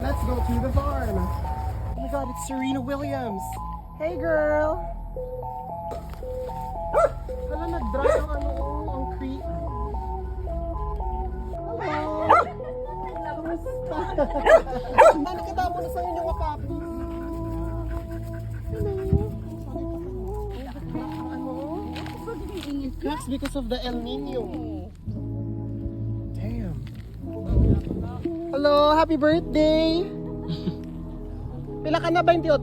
Let's go to the farm. Oh my god, it's Serena Williams. Hey girl. Hala, nag-dry ang ang creek. Hello. Nakatamo na sa inyong wakapi. That's because of the El Nino. Damn. Hello, happy birthday! Pila ka na, 28?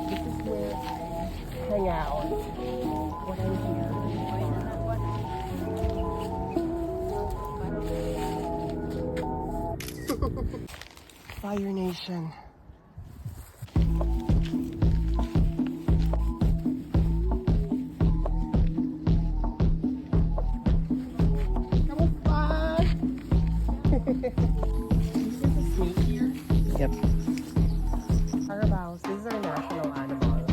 This is where I hang out when I'm here. Fire Nation. Yep. Carabaos, these are national animals.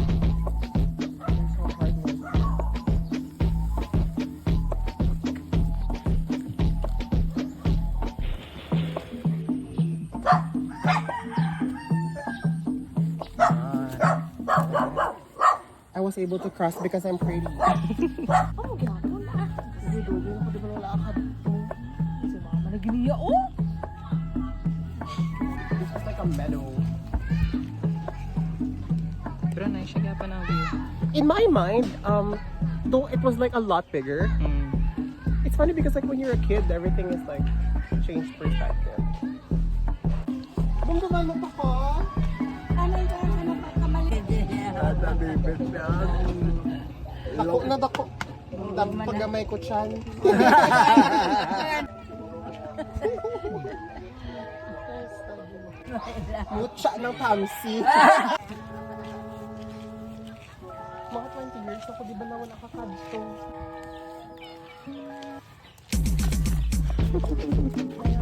They're so hardworking. I was able to cross because I'm pretty. Oh, God. Sige, doon ako di ba nalakad ito? Si mama naginiya, oh! This was like a meadow. Pero nice siya pa ng view. In my mind, though it was like a lot bigger, it's funny because like when you're a kid, everything is like changed perspective. Bumbaban mo pa ko? Dako na dako. Paggamay ko chan. Mutsa ng tamsi. Mga 20 years ako, di ba na wala kakadto? Kaya